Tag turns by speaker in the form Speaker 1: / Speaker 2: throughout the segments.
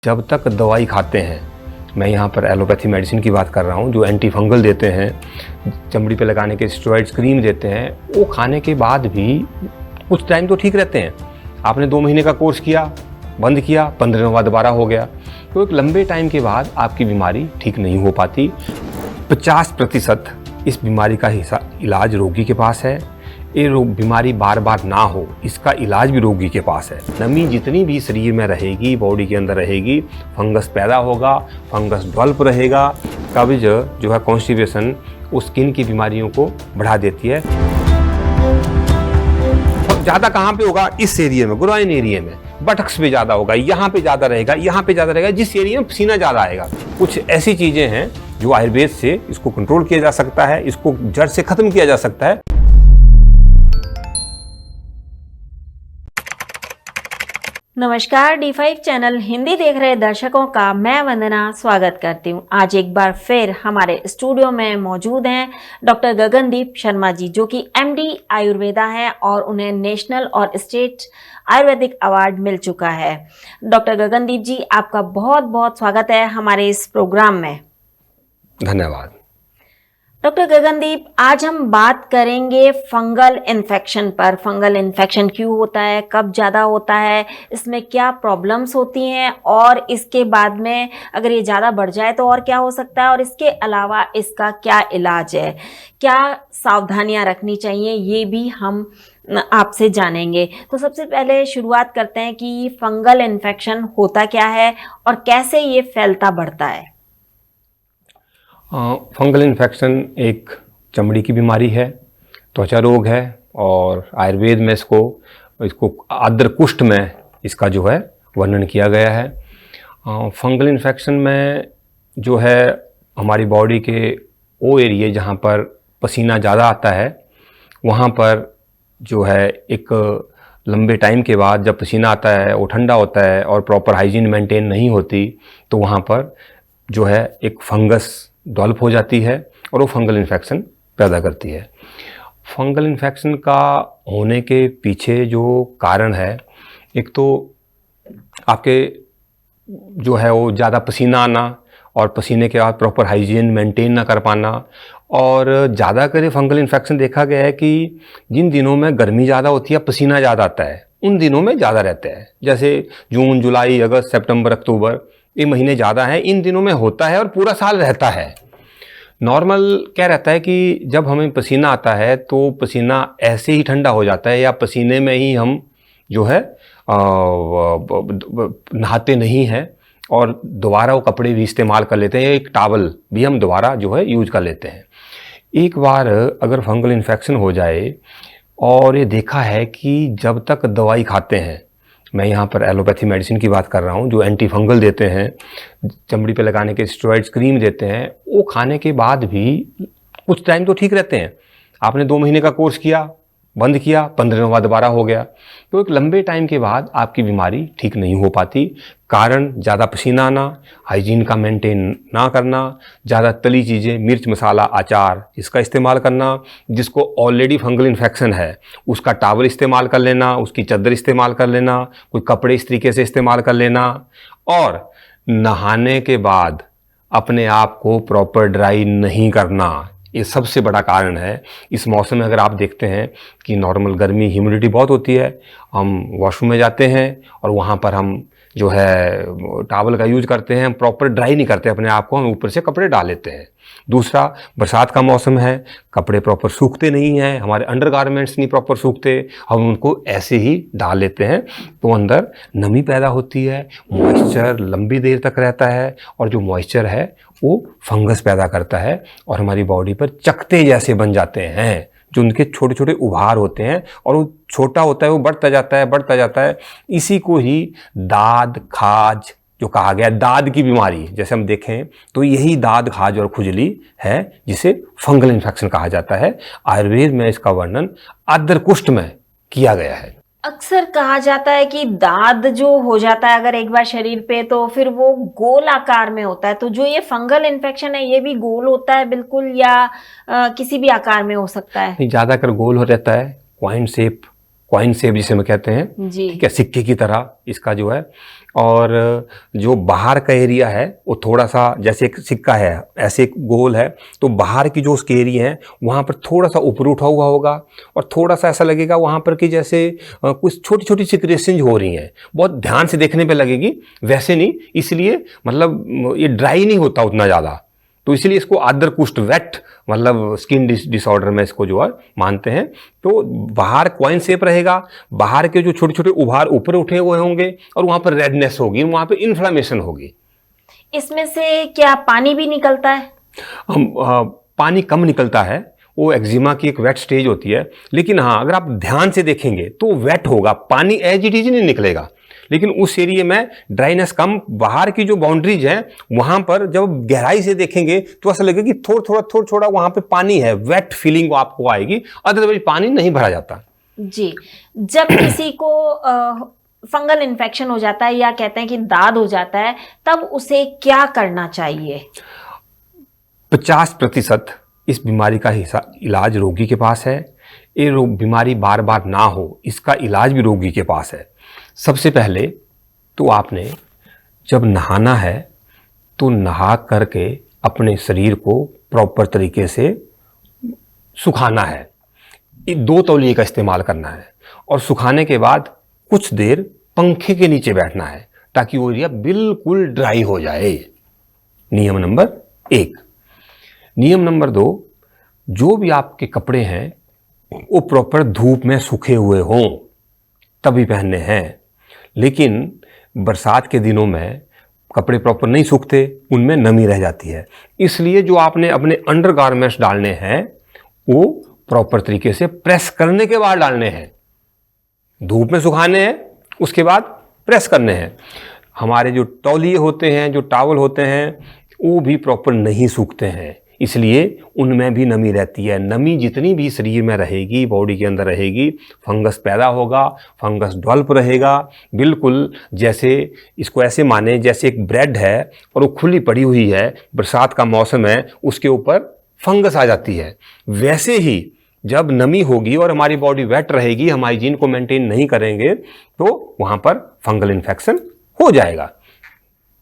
Speaker 1: जब तक दवाई खाते हैं, मैं यहाँ पर एलोपैथी मेडिसिन की बात कर रहा हूँ, जो एंटी फंगल देते हैं, चमड़ी पे लगाने के स्टेरॉइड्स क्रीम देते हैं, वो खाने के बाद भी कुछ टाइम तो ठीक रहते हैं। आपने 2 महीने का कोर्स किया, बंद किया, 15 बाद दोबारा हो गया, तो एक लंबे टाइम के बाद आपकी बीमारी ठीक नहीं हो पाती। 50% इस बीमारी का इलाज रोगी के पास है। ये बीमारी बार बार ना हो, इसका इलाज भी रोगी के पास है। नमी जितनी भी शरीर में रहेगी, बॉडी के अंदर रहेगी, फंगस पैदा होगा, फंगस डेवलप रहेगा। कब्ज जो है, कॉन्स्टिपेशन, वो स्किन की बीमारियों को बढ़ा देती है। ज़्यादा कहाँ पे होगा? इस एरिया में, ग्रोइन एरिया में, बटक्स पे ज़्यादा होगा, यहाँ पे ज़्यादा रहेगा, यहाँ पे ज़्यादा रहेगा, जिस एरिया में पसीना ज़्यादा आएगा। कुछ ऐसी चीज़ें हैं जो आयुर्वेद से इसको कंट्रोल किया जा सकता है, इसको जड़ से ख़त्म किया जा सकता है।
Speaker 2: नमस्कार, D5 चैनल हिंदी देख रहे दर्शकों का मैं वंदना स्वागत करती हूँ। आज एक बार फिर हमारे स्टूडियो में मौजूद हैं डॉक्टर गगनदीप शर्मा जी, जो कि MD आयुर्वेदा है और उन्हें नेशनल और स्टेट आयुर्वेदिक अवार्ड मिल चुका है। डॉक्टर गगनदीप जी, आपका बहुत बहुत स्वागत है हमारे इस प्रोग्राम में।
Speaker 1: धन्यवाद।
Speaker 2: डॉक्टर गगनदीप, आज हम बात करेंगे फंगल इन्फेक्शन पर। फंगल इन्फेक्शन क्यों होता है, कब ज़्यादा होता है, इसमें क्या प्रॉब्लम्स होती हैं और इसके बाद में अगर ये ज़्यादा बढ़ जाए तो और क्या हो सकता है, और इसके अलावा इसका क्या इलाज है, क्या सावधानियां रखनी चाहिए, ये भी हम आपसे जानेंगे। तो सबसे पहले शुरुआत करते हैं कि फंगल इन्फेक्शन होता क्या है और कैसे ये फैलता बढ़ता है।
Speaker 1: फंगल इन्फेक्शन एक चमड़ी की बीमारी है, त्वचा रोग है, और आयुर्वेद में इसको आर्द्र कुष्ठ में इसका जो है वर्णन किया गया है। फंगल इन्फेक्शन में जो है हमारी बॉडी के वो एरिया जहाँ पर पसीना ज़्यादा आता है, वहाँ पर जो है एक लंबे टाइम के बाद जब पसीना आता है, वो ठंडा होता है और प्रॉपर हाइजीन मेंटेन नहीं होती, तो वहाँ पर जो है एक फंगस डेवलप हो जाती है और वो फंगल इन्फेक्शन पैदा करती है। फंगल इन्फेक्शन का होने के पीछे जो कारण है, एक तो आपके जो है वो ज़्यादा पसीना आना और पसीने के बाद प्रॉपर हाइजीन मेंटेन ना कर पाना, और ज़्यादा करे फंगल इन्फेक्शन देखा गया है कि जिन दिनों में गर्मी ज़्यादा होती है, पसीना ज़्यादा आता है, उन दिनों में ज़्यादा रहता है। जैसे जून, जुलाई, अगस्त, सितंबर, अक्टूबर, ये महीने ज़्यादा हैं, इन दिनों में होता है और पूरा साल रहता है। नॉर्मल क्या रहता है कि जब हमें पसीना आता है तो पसीना ऐसे ही ठंडा हो जाता है, या पसीने में ही हम जो है नहाते नहीं हैं और दोबारा वो कपड़े भी इस्तेमाल कर लेते हैं, एक टॉवल भी हम दोबारा जो है यूज कर लेते हैं। एक बार अगर फंगल इन्फेक्शन हो जाए, और ये देखा है कि जब तक दवाई खाते हैं, मैं यहाँ पर एलोपैथी मेडिसिन की बात कर रहा हूँ, जो एंटी फंगल देते हैं, चमड़ी पे लगाने के स्टेरॉइड्स क्रीम देते हैं, वो खाने के बाद भी कुछ टाइम तो ठीक रहते हैं। आपने 2 महीने का कोर्स किया, बंद किया, 15 बाद दोबारा हो गया, तो एक लंबे टाइम के बाद आपकी बीमारी ठीक नहीं हो पाती। कारण ज़्यादा पसीना आना, हाइजीन का मेंटेन ना करना, ज़्यादा तली चीज़ें, मिर्च, मसाला, अचार, इसका इस्तेमाल करना, जिसको ऑलरेडी फंगल इन्फेक्शन है उसका टॉवल इस्तेमाल कर लेना, उसकी चादर इस्तेमाल कर लेना, कोई कपड़े इस तरीके से इस्तेमाल कर लेना, और नहाने के बाद अपने आप को प्रॉपर ड्राई नहीं करना, ये सबसे बड़ा कारण है। इस मौसम में अगर आप देखते हैं कि नॉर्मल गर्मी, ह्यूमिडिटी बहुत होती है, हम वॉशरूम में जाते हैं और वहाँ पर हम जो है टॉवल का यूज करते हैं, हम प्रॉपर ड्राई नहीं करते अपने आप को, हम ऊपर से कपड़े डाल लेते हैं। दूसरा, बरसात का मौसम है, कपड़े प्रॉपर सूखते नहीं हैं, हमारे अंडरगारमेंट्स नहीं प्रॉपर सूखते, हम उनको ऐसे ही डाल लेते हैं, तो अंदर नमी पैदा होती है, मॉइस्चर लंबी देर तक रहता है, और जो मॉइस्चर है वो फंगस पैदा करता है और हमारी बॉडी पर चकते जैसे बन जाते हैं, जो उनके छोटे छोटे उभार होते हैं, और वो छोटा होता है, वो बढ़ता जाता है, बढ़ता जाता है। इसी को ही दाद खाज जो कहा गया, दाद की बीमारी जैसे हम देखें तो यही दाद खाज और खुजली है, जिसे फंगल इन्फेक्शन कहा जाता है। आयुर्वेद में इसका वर्णन आर्द्र कुष्ठ में किया गया है।
Speaker 2: अक्सर कहा जाता है कि दाद जो हो जाता है अगर एक बार शरीर पे, तो फिर वो गोल आकार में होता है। तो जो ये फंगल इन्फेक्शन है, ये भी गोल होता है बिल्कुल, या किसी भी आकार में हो सकता है?
Speaker 1: ज़्यादातर गोल हो रहता है, कॉइन शेप जिसे हम कहते हैं, ठीक है, सिक्के की तरह इसका जो है और जो बाहर का एरिया है वो थोड़ा सा जैसे एक सिक्का है, ऐसे एक गोल है, तो बाहर की जो उसके एरिया है वहाँ पर थोड़ा सा ऊपर उठा हुआ होगा और थोड़ा सा ऐसा लगेगा वहाँ पर कि जैसे कुछ छोटी छोटी सिक्रेशंस हो रही हैं, बहुत ध्यान से देखने पे लगेगी, वैसे नहीं, इसलिए मतलब ये ड्राई नहीं होता उतना ज़्यादा, तो इसलिए इसको आर्द्र कुष्ठ, वेट मतलब स्किन डिसऑर्डर में इसको जो है मानते हैं। तो बाहर कॉइन शेप रहेगा, बाहर के जो छोटे छोटे उभार ऊपर उठे हुए होंगे और वहाँ पर रेडनेस होगी, वहाँ पर इन्फ्लामेशन होगी।
Speaker 2: इसमें से क्या पानी भी निकलता है?
Speaker 1: पानी कम निकलता है, वो एक्जिमा की एक वेट स्टेज होती है, लेकिन हाँ अगर आप ध्यान से देखेंगे तो वेट होगा, पानी एज इट इज नहीं निकलेगा, लेकिन उस एरिया में ड्राइनेस कम, बाहर की जो बाउंड्रीज हैं वहां पर जब गहराई से देखेंगे तो ऐसा लगेगा कि थोड़ा थोड़ा वहां पे पानी है, वेट फीलिंग आपको आएगी, अदरवाइज पानी नहीं भरा जाता।
Speaker 2: जी, जब किसी को फंगल इन्फेक्शन हो जाता है या कहते हैं कि दाद हो जाता है, तब उसे क्या करना चाहिए?
Speaker 1: 50% इस बीमारी का इलाज रोगी के पास है। ये बीमारी बार बार ना हो, इसका इलाज भी रोगी के पास है। सबसे पहले तो आपने जब नहाना है तो नहा करके अपने शरीर को प्रॉपर तरीके से सुखाना है। 2 तौलिए का इस्तेमाल करना है और सुखाने के बाद कुछ देर पंखे के नीचे बैठना है ताकि वो एरिया बिल्कुल ड्राई हो जाए। नियम नंबर 1। नियम नंबर 2, जो भी आपके कपड़े हैं वो प्रॉपर धूप में सूखे हुए हों तभी पहनने हैं। लेकिन बरसात के दिनों में कपड़े प्रॉपर नहीं सूखते, उनमें नमी रह जाती है, इसलिए जो आपने अपने अंडर गारमेंट्स डालने हैं वो प्रॉपर तरीके से प्रेस करने के बाद डालने हैं। धूप में सुखाने हैं, उसके बाद प्रेस करने हैं। हमारे जो तौलिए होते हैं, जो टॉवल होते हैं, वो भी प्रॉपर नहीं सूखते हैं, इसलिए उनमें भी नमी रहती है। नमी जितनी भी शरीर में रहेगी, बॉडी के अंदर रहेगी, फंगस पैदा होगा, फंगस डेवलप रहेगा। बिल्कुल जैसे इसको ऐसे माने जैसे एक ब्रेड है और वो खुली पड़ी हुई है, बरसात का मौसम है, उसके ऊपर फंगस आ जाती है, वैसे ही जब नमी होगी और हमारी बॉडी वेट रहेगी, हम हाइजीन को मेंटेन नहीं करेंगे तो वहाँ पर फंगल इन्फेक्शन हो जाएगा।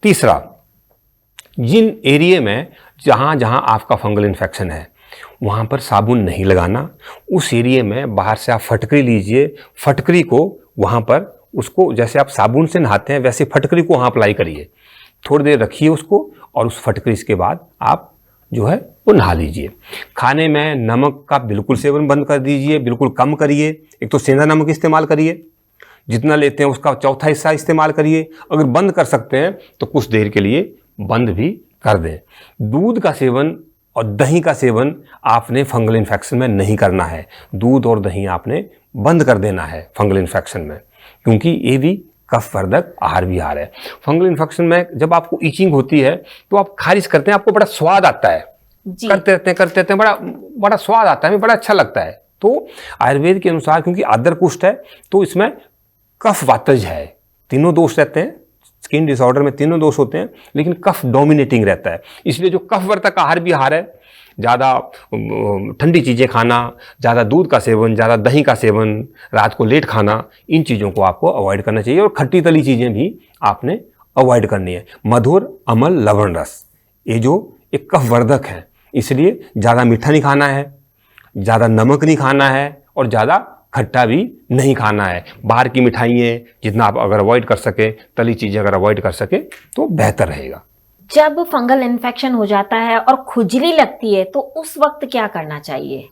Speaker 1: तीसरा, जिन एरिया में जहाँ जहाँ आपका फंगल इन्फेक्शन है वहाँ पर साबुन नहीं लगाना। उस एरिया में बाहर से आप फटकरी लीजिए, फटकरी को वहाँ पर उसको जैसे आप साबुन से नहाते हैं वैसे फटकरी को वहाँ अप्लाई करिए, थोड़ी देर रखिए उसको और उस फटकरी के बाद आप जो है वो नहा लीजिए। खाने में नमक का बिल्कुल सेवन बंद कर दीजिए, बिल्कुल कम करिए। एक तो सेंधा नमक इस्तेमाल करिए, जितना लेते हैं उसका चौथा हिस्सा इस्तेमाल करिए। अगर बंद कर सकते हैं तो कुछ देर के लिए बंद भी कर दें। दूध का सेवन और दही का सेवन आपने फंगल इन्फेक्शन में नहीं करना है। दूध और दही आपने बंद कर देना है फंगल इन्फेक्शन में, क्योंकि ये भी कफ वर्धक आहार विहार है। फंगल इन्फेक्शन में जब आपको ईचिंग होती है तो आप खारिज करते हैं, आपको बड़ा स्वाद आता है, करते रहते हैं, बड़ा स्वाद आता है, बड़ा अच्छा लगता है। तो आयुर्वेद के अनुसार क्योंकि आर्द्र कुष्ठ है तो इसमें कफ वातज है, तीनों दोष रहते हैं। स्किन डिसऑर्डर में तीनों दोष होते हैं, लेकिन कफ डोमिनेटिंग रहता है। इसलिए जो कफ वर्धक आहार विहार है, ज़्यादा ठंडी चीज़ें खाना, ज़्यादा दूध का सेवन, ज़्यादा दही का सेवन, रात को लेट खाना, इन चीज़ों को आपको अवॉइड करना चाहिए। और खट्टी तली चीज़ें भी आपने अवॉइड करनी है। मधुर, अम्ल, लवण रस, ये जो एक कफ वर्धक है, इसलिए ज़्यादा मीठा नहीं खाना है, ज़्यादा नमक नहीं खाना है और ज़्यादा खट्टा भी नहीं खाना है। बाहर की मिठाइयाँ जितना आप अगर अवॉइड कर सके, तली चीज़ें अगर अवॉइड कर सके तो बेहतर रहेगा।
Speaker 2: जब फंगल इन्फेक्शन हो जाता है और खुजली लगती है तो उस वक्त क्या करना चाहिए?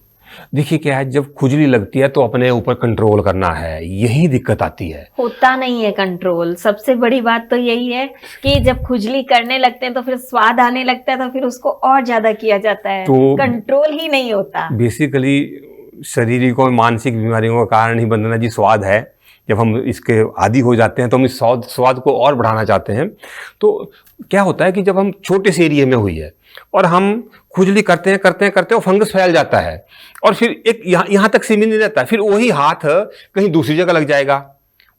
Speaker 1: देखिए क्या है, जब खुजली लगती है तो अपने ऊपर कंट्रोल करना है, यही दिक्कत आती है।
Speaker 2: होता नहीं है कंट्रोल। सबसे बड़ी बात तो यही है कि जब खुजली करने लगते हैं तो फिर स्वाद आने लगता है तो फिर उसको और ज्यादा किया जाता है, तो कंट्रोल ही नहीं होता।
Speaker 1: बेसिकली शारीरिक और मानसिक बीमारियों का कारण ही बंधना जी स्वाद है। जब हम इसके आदी हो जाते हैं तो हम इस स्वाद को और बढ़ाना चाहते हैं। तो क्या होता है कि जब हम छोटे से एरिया में हुई है और हम खुजली करते हैं और फंगस फैल जाता है और फिर एक यहाँ तक सीमित नहीं रहता, फिर वही हाथ कहीं दूसरी जगह लग जाएगा,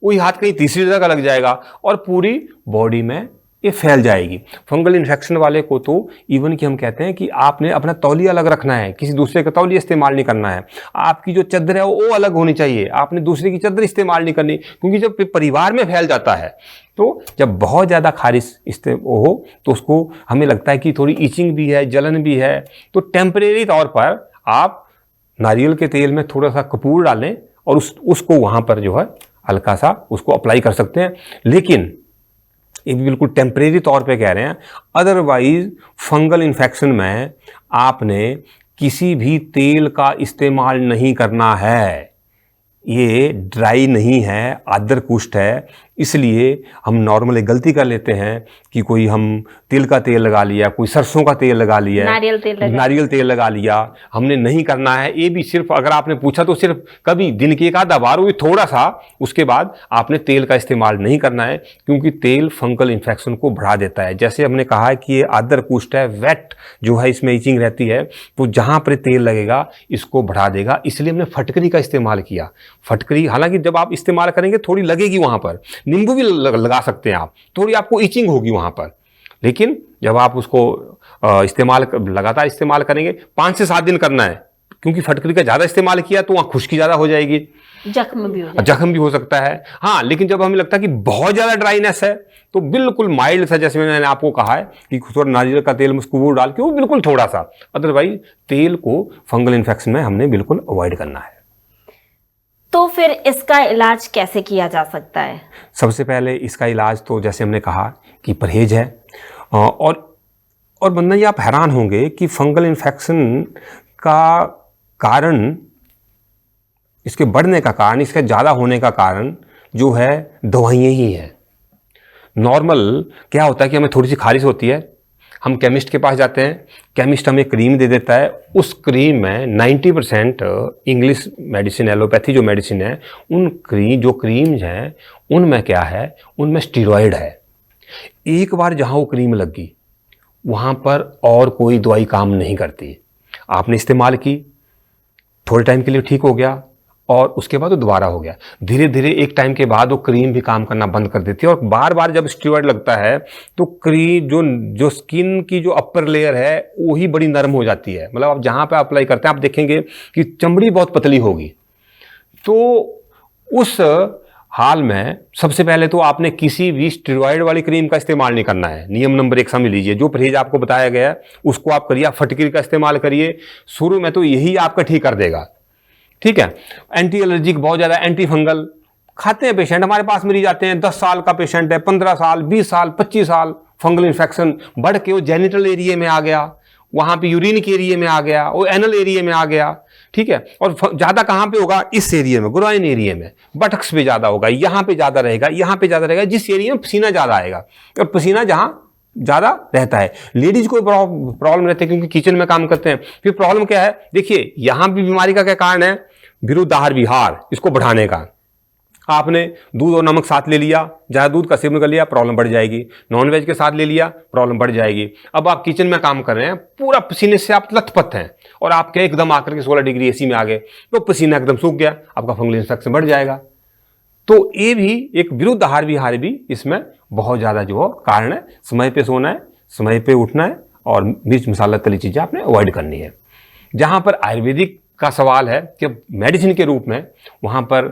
Speaker 1: वही हाथ कहीं तीसरी जगह लग जाएगा और पूरी बॉडी में ये फैल जाएगी। फंगल इन्फेक्शन वाले को तो इवन कि हम कहते हैं कि आपने अपना तौलिया अलग रखना है, किसी दूसरे का तौलिया इस्तेमाल नहीं करना है, आपकी जो चादर है वो अलग होनी चाहिए, आपने दूसरे की चादर इस्तेमाल नहीं करनी, क्योंकि जब परिवार में फैल जाता है तो जब बहुत ज़्यादा खारिश हो तो उसको हमें लगता है कि थोड़ी ईचिंग भी है, जलन भी है, तो टेम्परेरी तौर पर आप नारियल के तेल में थोड़ा सा कपूर डालें और उसको वहाँ पर जो है हल्का सा उसको अप्लाई कर सकते हैं। लेकिन ये भी बिल्कुल टेम्परेरी तौर पे कह रहे हैं, अदरवाइज फंगल इन्फेक्शन में आपने किसी भी तेल का इस्तेमाल नहीं करना है। ये ड्राई नहीं है, आदर कुष्ठ है, इसलिए हम नॉर्मली गलती कर लेते हैं कि कोई हम तिल का तेल लगा लिया, कोई सरसों का तेल लगा लिया, नारियल तेल लगा लिया, हमने नहीं करना है। ये भी सिर्फ अगर आपने पूछा तो सिर्फ कभी दिन की एक आधा बार हुई थोड़ा सा, उसके बाद आपने तेल का इस्तेमाल नहीं करना है, क्योंकि तेल फंगल इन्फेक्शन को बढ़ा देता है। जैसे हमने कहा कि ये आदर कुष्ठ है, वेट जो है इसमें ईचिंग रहती है, तो जहाँ पर तेल लगेगा इसको बढ़ा देगा। इसलिए हमने फटकरी का इस्तेमाल किया। फटकरी हालांकि जब आप इस्तेमाल करेंगे थोड़ी लगेगी वहाँ पर, नींबू भी लगा सकते हैं आप, थोड़ी आपको ईचिंग होगी वहाँ पर, लेकिन जब आप उसको लगातार इस्तेमाल करेंगे 5 से 7 दिन करना है, क्योंकि फटकरी का ज़्यादा इस्तेमाल किया तो वहाँ खुश्की ज़्यादा हो जाएगी, जख्म भी हो सकता है। हाँ, लेकिन जब हमें लगता है कि बहुत ज़्यादा ड्राइनेस है तो बिल्कुल माइल्ड सा, जैसे मैंने आपको कहा है कि थोड़ा नारियल का तेल में उसको वो डाल के, वो बिल्कुल थोड़ा सा, अदरवाइज तेल को फंगल इन्फेक्शन में हमने बिल्कुल अवॉइड करना है।
Speaker 2: तो फिर इसका इलाज कैसे किया जा सकता है?
Speaker 1: सबसे पहले इसका इलाज तो जैसे हमने कहा कि परहेज है, और बंदा ये आप हैरान होंगे कि फंगल इन्फेक्शन का कारण, इसके बढ़ने का कारण, इसके ज़्यादा होने का कारण जो है दवाइयाँ ही हैं। नॉर्मल क्या होता है कि हमें थोड़ी सी खारिश होती है, हम केमिस्ट के पास जाते हैं, केमिस्ट हमें क्रीम दे देता है, उस क्रीम में 90% इंग्लिश मेडिसिन, एलोपैथी जो मेडिसिन है, जो क्रीम्स हैं उनमें क्या है, उनमें स्टीरॉयड है। एक बार जहाँ वो क्रीम लग गई वहाँ पर और कोई दवाई काम नहीं करती। आपने इस्तेमाल की, थोड़े टाइम के लिए ठीक हो गया और उसके बाद वो दोबारा हो गया। धीरे धीरे एक टाइम के बाद वो क्रीम भी काम करना बंद कर देती है, और बार बार जब स्टीरॉयड लगता है तो क्रीम जो स्किन की जो अपर लेयर है वही बड़ी नरम हो जाती है। मतलब आप जहाँ पे अप्लाई करते हैं आप देखेंगे कि चमड़ी बहुत पतली होगी। तो उस हाल में सबसे पहले तो आपने किसी भी स्टीरॉयड वाली क्रीम का इस्तेमाल नहीं करना है। नियम नंबर 1 समझ लीजिए, जो परहेज आपको बताया गया है उसको आप करिए। आप फटकरी का इस्तेमाल करिए, शुरू में तो यही आपका ठीक कर देगा, ठीक है। एंटी एलर्जिक, बहुत ज़्यादा एंटी फंगल खाते हैं पेशेंट, हमारे पास मिल जाते हैं। 10 साल का पेशेंट है, 15 साल, 20 साल, 25 साल, फंगल इन्फेक्शन बढ़ के वो जेनिटल एरिया में आ गया, वहाँ पे यूरिन के एरिया में आ गया, वो एनल एरिया में आ गया, ठीक है। और ज़्यादा कहाँ पे होगा? इस एरिया में, ग्रोइन एरिया में, बटक्स पे ज़्यादा होगा, यहाँ पे ज़्यादा रहेगा, यहाँ पे ज़्यादा रहेगा, जिस एरिया में पसीना ज़्यादा आएगा। और पसीना जहाँ ज़्यादा रहता है, लेडीज को प्रॉब्लम रहती है क्योंकि किचन में काम करते हैं। फिर प्रॉब्लम क्या है, देखिए यहाँ भी बीमारी का क्या कारण है, विरुद्ध आहार विहार, इसको बढ़ाने का। आपने दूध और नमक साथ ले लिया, ज़्यादा दूध का सेवन कर लिया, प्रॉब्लम बढ़ जाएगी। नॉनवेज के साथ ले लिया, प्रॉब्लम बढ़ जाएगी। अब आप किचन में काम कर रहे हैं, पूरा पसीने से आप लथपथ हैं, और आप क्या एकदम आकर के 16 डिग्री एसी में आ गए, तो पसीना एकदम सूख गया, आपका फंगल इन्फेक्शन बढ़ जाएगा। तो ये भी एक विरुद्ध आहार विहार भी इसमें बहुत ज़्यादा जो कारण है। समय पे सोना है, समय पे उठना है, और मिर्च मसाला तली चीज़ें आपने अवॉइड करनी है। जहाँ पर आयुर्वेदिक का सवाल है कि मेडिसिन के रूप में, वहाँ पर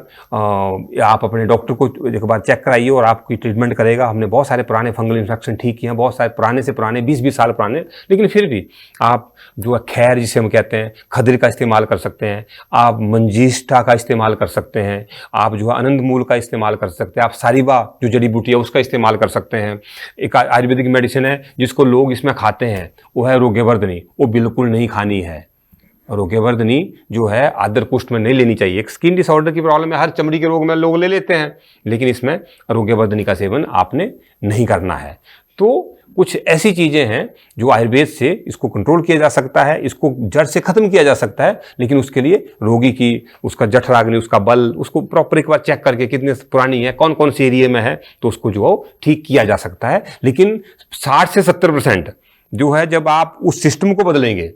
Speaker 1: आप अपने डॉक्टर को एक बार चेक कराइए और आपकी ट्रीटमेंट करेगा। हमने बहुत सारे पुराने फंगल इन्फेक्शन ठीक किए हैं, बहुत सारे पुराने से पुराने, 20-20 साल पुराने, लेकिन फिर भी आप जो है खैर जिसे हम कहते हैं, खदर का इस्तेमाल कर सकते हैं, आप मंजीष्ठा का इस्तेमाल कर सकते हैं, आप जो है आनंद मूल का इस्तेमाल कर सकते हैं, आप सारिबा जो जड़ी बूटी है उसका इस्तेमाल कर सकते हैं। एक आयुर्वेदिक मेडिसिन है जिसको लोग इसमें खाते हैं, वो है रोगेवर्धनी, वो बिल्कुल नहीं खानी है। रोगेवर्धनी जो है आदर कुष्ठ में नहीं लेनी चाहिए। एक स्किन डिसऑर्डर की प्रॉब्लम है, हर चमड़ी के रोग में लोग ले लेते हैं, लेकिन इसमें रोगेवर्धनी का सेवन आपने नहीं करना है। तो कुछ ऐसी चीज़ें हैं जो आयुर्वेद से इसको कंट्रोल किया जा सकता है, इसको जड़ से ख़त्म किया जा सकता है, लेकिन उसके लिए रोगी की, उसका जठराग्नि, उसका बल, उसको प्रॉपर एक बार चेक करके कितने पुरानी है, कौन कौन से एरिया में है, तो उसको जो है ठीक किया जा सकता है। लेकिन 60 से 70% जो है, जब आप उस सिस्टम को बदलेंगे,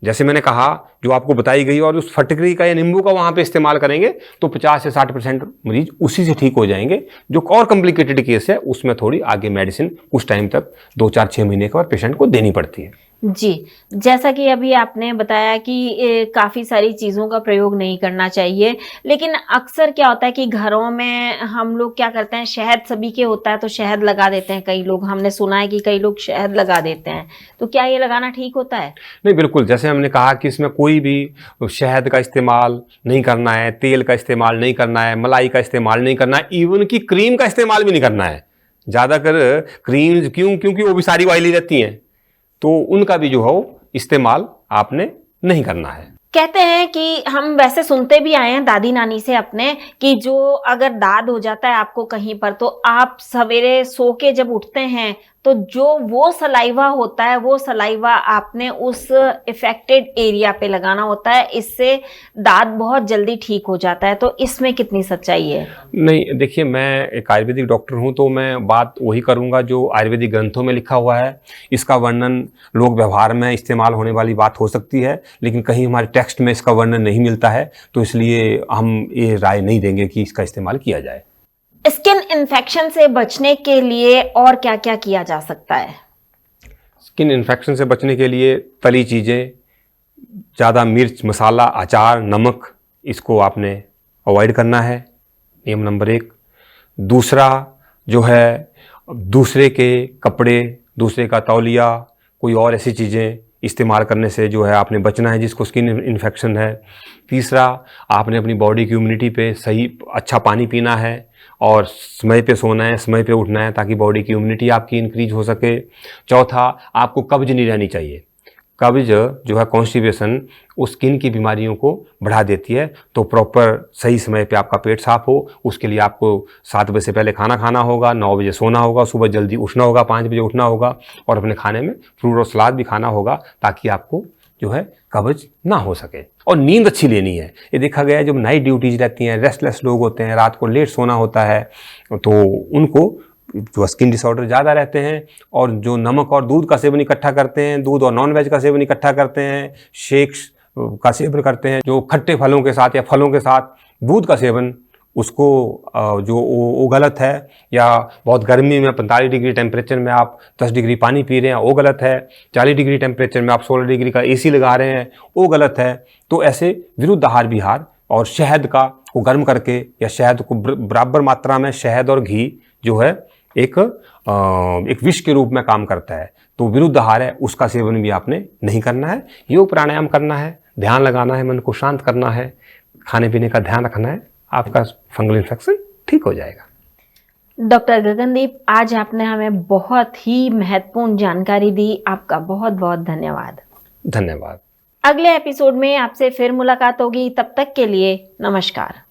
Speaker 1: जैसे मैंने कहा जो आपको बताई गई, और उस फटकरी का या नींबू का वहाँ पे इस्तेमाल करेंगे तो 50 से 60% मरीज उसी से ठीक हो जाएंगे। जो और कॉम्प्लिकेटेड केस है उसमें थोड़ी आगे मेडिसिन कुछ टाइम तक 2, 4, 6 महीने के बाद पेशेंट को देनी पड़ती है।
Speaker 2: जी, जैसा कि अभी आपने बताया कि काफ़ी सारी चीज़ों का प्रयोग नहीं करना चाहिए, लेकिन अक्सर क्या होता है कि घरों में हम लोग क्या करते हैं, शहद सभी के होता है तो शहद लगा देते हैं कई लोग। हमने सुना है कि कई लोग शहद लगा देते हैं, तो क्या ये लगाना ठीक होता है?
Speaker 1: नहीं, बिल्कुल, जैसे हमने कहा कि इसमें कोई भी शहद का इस्तेमाल नहीं करना है, तेल का इस्तेमाल नहीं करना है, मलाई का इस्तेमाल नहीं करना है, इवन कि क्रीम का इस्तेमाल भी नहीं करना है। ज़्यादातर क्रीम्स क्योंकि वो भी सारी ऑयली रहती हैं, तो उनका भी जो है इस्तेमाल आपने नहीं करना है।
Speaker 2: कहते हैं कि हम वैसे सुनते भी आए हैं दादी नानी से अपने कि जो अगर दाद हो जाता है आपको कहीं पर, तो आप सवेरे सो के जब उठते हैं तो जो वो सलाइवा होता है वो सलाइवा आपने उस इफेक्टेड एरिया पे लगाना होता है, इससे दाद बहुत जल्दी ठीक हो जाता है। तो इसमें कितनी सच्चाई है?
Speaker 1: नहीं, देखिए, मैं एक आयुर्वेदिक डॉक्टर हूं तो मैं बात वही करूंगा जो आयुर्वेदिक ग्रंथों में लिखा हुआ है। इसका वर्णन लोक व्यवहार में इस्तेमाल होने वाली बात हो सकती है, लेकिन कहीं हमारे टेक्स्ट में इसका वर्णन नहीं मिलता है, तो इसलिए हम ये राय नहीं देंगे कि इसका इस्तेमाल किया जाए।
Speaker 2: स्किन इन्फेक्शन से बचने के लिए और क्या क्या किया जा सकता है?
Speaker 1: स्किन इन्फेक्शन से बचने के लिए तली चीज़ें, ज़्यादा मिर्च, मसाला, अचार, नमक, इसको आपने अवॉइड करना है, नियम नंबर 1। दूसरा जो है, दूसरे के कपड़े, दूसरे का तौलिया, कोई और ऐसी चीज़ें इस्तेमाल करने से जो है आपने बचना है जिसको स्किन इन्फेक्शन है। तीसरा, आपने अपनी बॉडी की इम्यूनिटी पे सही अच्छा पानी पीना है और समय पे सोना है, समय पे उठना है, ताकि बॉडी की इम्यूनिटी आपकी इंक्रीज हो सके। चौथा, आपको कब्ज नहीं रहनी चाहिए। कब्ज जो है, कॉन्स्टिपेशन, उस स्किन की बीमारियों को बढ़ा देती है। तो प्रॉपर सही समय पे आपका पेट साफ हो, उसके लिए आपको 7 बजे से पहले खाना खाना होगा, 9 बजे सोना होगा, सुबह जल्दी उठना होगा, 5 बजे उठना होगा, और अपने खाने में फ्रूट और सलाद भी खाना होगा ताकि आपको जो है कब्ज ना हो सके। और नींद अच्छी लेनी है। ये देखा गया है, जब नाइट ड्यूटीज रहती हैं, रेस्टलेस लोग होते हैं, रात को लेट सोना होता है, तो उनको जो स्किन डिसऑर्डर ज़्यादा रहते हैं। और जो नमक और दूध का सेवन इकट्ठा करते हैं, दूध और नॉन वेज का सेवन इकट्ठा करते हैं, शेक्स का सेवन करते हैं, जो खट्टे फलों के साथ या फलों के साथ दूध का सेवन, उसको जो वो गलत है। या बहुत गर्मी में 45 डिग्री टेम्परेचर में आप 10 डिग्री पानी पी रहे हैं, वो गलत है। 40 डिग्री टेम्परेचर में आप 16 डिग्री का AC लगा रहे हैं, वो गलत है। तो ऐसे विरुद्ध आहार विहार, और शहद को गर्म करके, या शहद को बराबर मात्रा में, शहद और घी जो है एक विष के रूप में काम करता है, तो विरुद्ध आहार है, उसका सेवन भी आपने नहीं करना है। योग प्राणायाम करना है, ध्यान लगाना है, मन को शांत करना है, खाने पीने का ध्यान रखना है, आपका फंगल इन्फेक्शन ठीक हो जाएगा।
Speaker 2: डॉक्टर गगनदीप, आज आपने हमें बहुत ही महत्वपूर्ण जानकारी दी, आपका बहुत बहुत धन्यवाद।
Speaker 1: धन्यवाद।
Speaker 2: अगले एपिसोड में आपसे फिर मुलाकात होगी, तब तक के लिए नमस्कार।